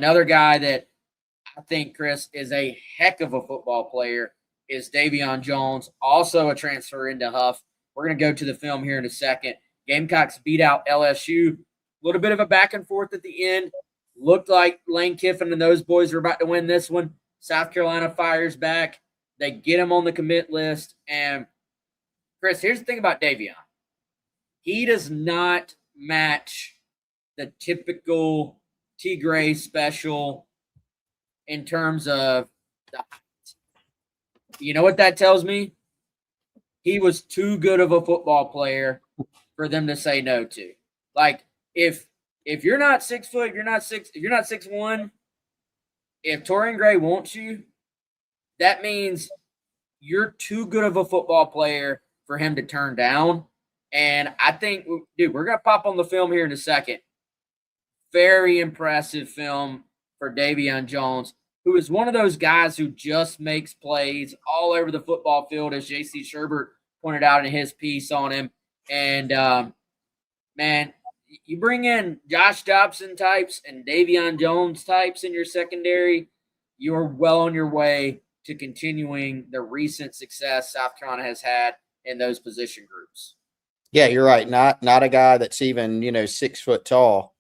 Another guy that I think, Chris, is a heck of a football player is Davion Jones, also a transfer into Huff. We're going to go to the film here in a second. Gamecocks beat out LSU. A little bit of a back and forth at the end. Looked like Lane Kiffin and those boys were about to win this one. South Carolina fires back. They get him on the commit list. And, Chris, here's the thing about Davion. He does not match the typical T. Gray special in terms of the height. You know what that tells me? He was too good of a football player for them to say no to. Like, if you're not 6 foot, if you're not 6'1", if Torian Gray wants you, that means you're too good of a football player for him to turn down. And I think, dude, we're going to pop on the film here in a second. Very impressive film for Davion Jones, who is one of those guys who just makes plays all over the football field, as J.C. Sherbert pointed out in his piece on him. And, man, you bring in Josh Dobson types and Davion Jones types in your secondary, you're well on your way to continuing the recent success South Carolina has had in those position groups. Yeah, you're right. Not a guy that's even, 6 foot tall.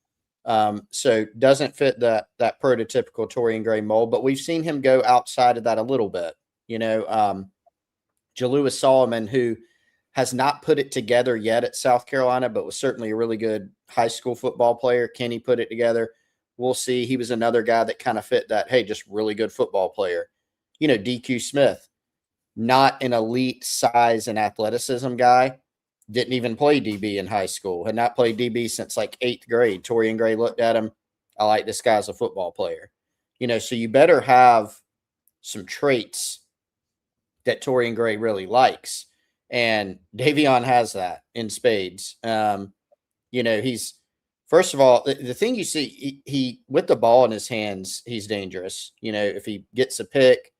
So doesn't fit that prototypical Torian Gray mold, but we've seen him go outside of that a little bit. Jalewis Solomon, who has not put it together yet at South Carolina, but was certainly a really good high school football player. Can he put it together? We'll see. He was another guy that kind of fit that, hey, just really good football player. DQ Smith, not an elite size and athleticism guy. Didn't even play DB in high school. Had not played DB since like 8th grade. Torian Gray looked at him. I like this guy as a football player. So you better have some traits that Torian Gray really likes. And Davion has that in spades. He's, first of all, the thing you see, he with the ball in his hands, he's dangerous. If he gets a pick,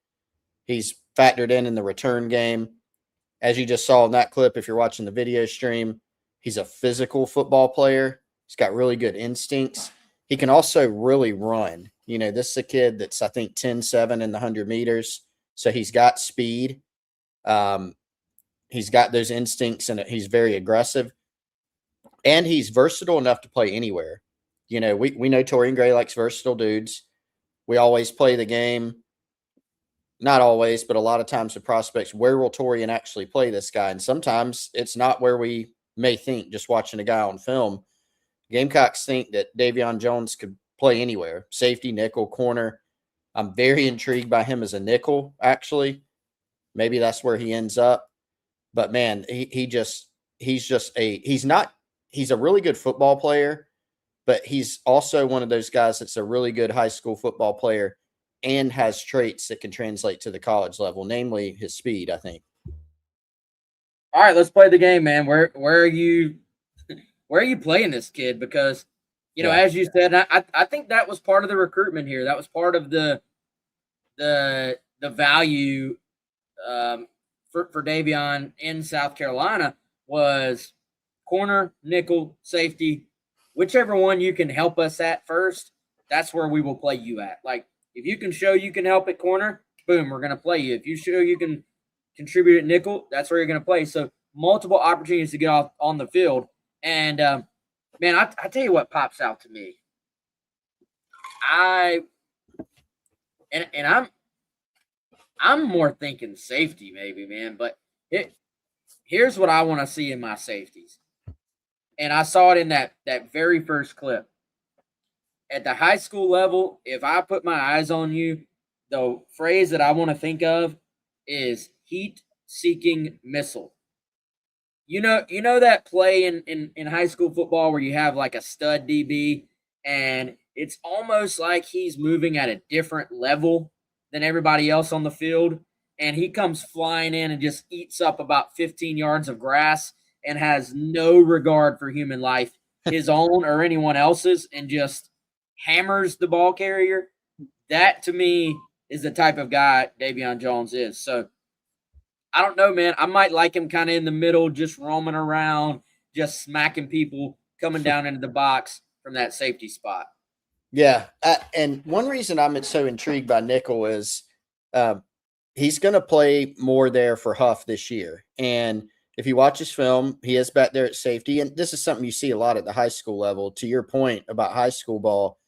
he's factored in the return game. As you just saw in that clip, if you're watching the video stream, he's a physical football player. He's got really good instincts. He can also really run. This is a kid that's, I think, 10.7 in the 100 meters. So he's got speed. He's got those instincts, and he's very aggressive. And he's versatile enough to play anywhere. We know Torian Gray likes versatile dudes. We always play the game. Not always, but a lot of times the prospects, where will Torian actually play this guy? And sometimes it's not where we may think just watching a guy on film. Gamecocks think that Davion Jones could play anywhere, safety, nickel, corner. I'm very intrigued by him as a nickel, actually. Maybe that's where he ends up. But, man, he's a really good football player, but he's also one of those guys that's a really good high school football player and has traits that can translate to the college level, namely his speed, I think. All right, let's play the game, man. Where are you playing this kid? Because, as you said, I think that was part of the recruitment here. That was part of the value for Davion in South Carolina was corner, nickel, safety, whichever one you can help us at first, that's where we will play you at. Like, if you can show you can help at corner, boom, we're going to play you. If you show you can contribute at nickel, that's where you're going to play. So multiple opportunities to get off on the field. And, man, I tell you what pops out to me. I'm more thinking safety maybe, man. But here's what I want to see in my safeties. And I saw it in that very first clip. At the high school level, if I put my eyes on you, the phrase that I want to think of is heat-seeking missile. You know that play in high school football where you have like a stud DB and it's almost like he's moving at a different level than everybody else on the field, and he comes flying in and just eats up about 15 yards of grass and has no regard for human life, his own or anyone else's, and just hammers the ball carrier. That, to me, is the type of guy Davion Jones is. So, I don't know, man. I might like him kind of in the middle, just roaming around, just smacking people coming down into the box from that safety spot. Yeah, and one reason I'm so intrigued by nickel is um, he's going to play more there for Huff this year. And if you watch his film, he is back there at safety. And this is something you see a lot at the high school level. To your point about high school ball,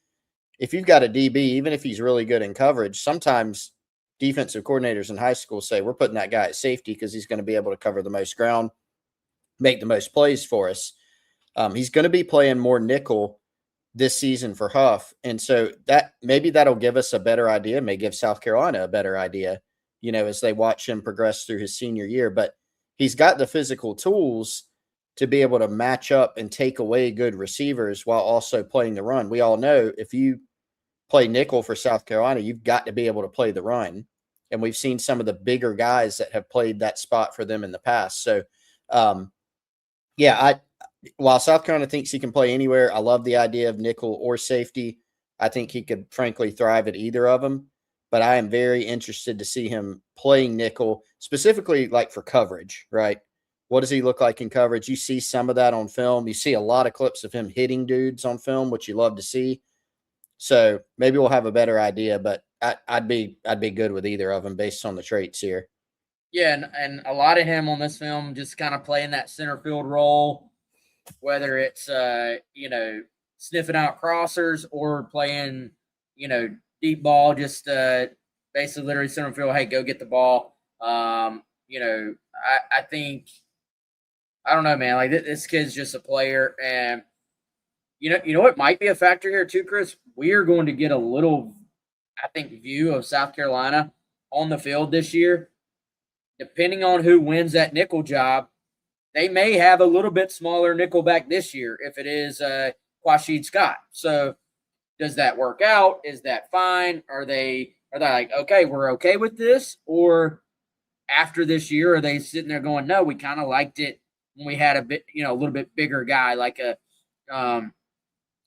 if you've got a DB, even if he's really good in coverage, sometimes defensive coordinators in high school say, we're putting that guy at safety because he's going to be able to cover the most ground, make the most plays for us. He's going to be playing more nickel this season for Huff. And so that maybe that'll give us a better idea, may give South Carolina a better idea, as they watch him progress through his senior year. But he's got the physical tools to be able to match up and take away good receivers while also playing the run. We all know if you play nickel for South Carolina, you've got to be able to play the run. And we've seen some of the bigger guys that have played that spot for them in the past. So, yeah, while South Carolina thinks he can play anywhere, I love the idea of nickel or safety. I think he could frankly thrive at either of them. But I am very interested to see him playing nickel, specifically like for coverage, right? What does he look like in coverage? You see some of that on film. You see a lot of clips of him hitting dudes on film, which you love to see. So maybe we'll have a better idea, but I'd be good with either of them based on the traits here. Yeah, and a lot of him on this film just kind of playing that center field role, whether it's sniffing out crossers or playing deep ball, just basically literally center field. Hey, go get the ball. I think I don't know, man. Like this kid's just a player, and you know what might be a factor here too, Chris. We are going to get a little, I think, view of South Carolina on the field this year. Depending on who wins that nickel job, they may have a little bit smaller nickel back this year if it is Quashid Scott. So does that work out? Is that fine? Are they like, okay, we're okay with this? Or after this year, are they sitting there going, no, we kind of liked it when we had a bit, a little bit bigger guy um,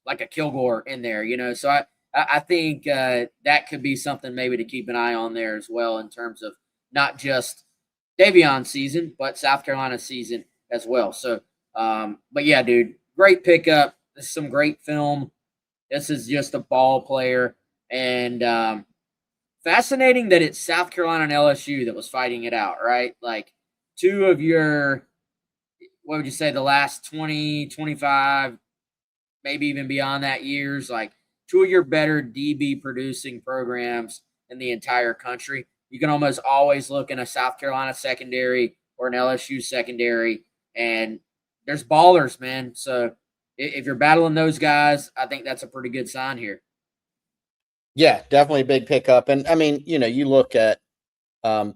like a Kilgore in there, So I think that could be something maybe to keep an eye on there as well in terms of not just Davion season, but South Carolina season as well. So, but yeah, dude, great pickup. This is some great film. This is just a ball player, and fascinating that it's South Carolina and LSU that was fighting it out, right? Like two of your, what would you say, the last 20, 25, maybe even beyond that years, like two of your better DB producing programs in the entire country. You can almost always look in a South Carolina secondary or an LSU secondary, and there's ballers, man. So if you're battling those guys, I think that's a pretty good sign here. Yeah, definitely a big pickup. And I mean, you look at um,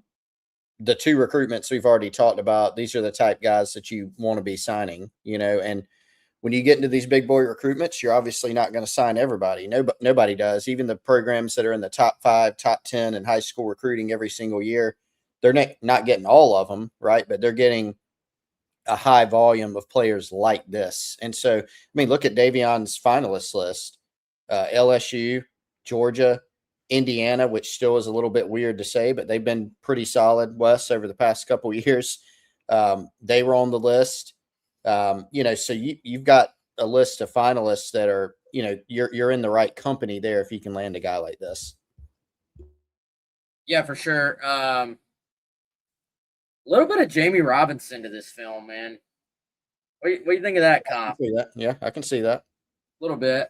the two recruitments we've already talked about. These are the type guys that you want to be signing, and when you get into these big boy recruitments, you're obviously not going to sign everybody. Nobody does. Even the programs that are in the top 5, top 10 in high school recruiting every single year, they're not getting all of them, right? But they're getting a high volume of players like this. And so, I mean, look at Davion's finalist list: LSU, Georgia, Indiana, which still is a little bit weird to say, but they've been pretty solid, Wes, over the past couple of years. They were on the list. So you've got a list of finalists that are, you're in the right company there if you can land a guy like this. Yeah, for sure. A little bit of Jamie Robinson to this film, man. What do you think of that I can comp? see that. Yeah, I can see that. A little bit.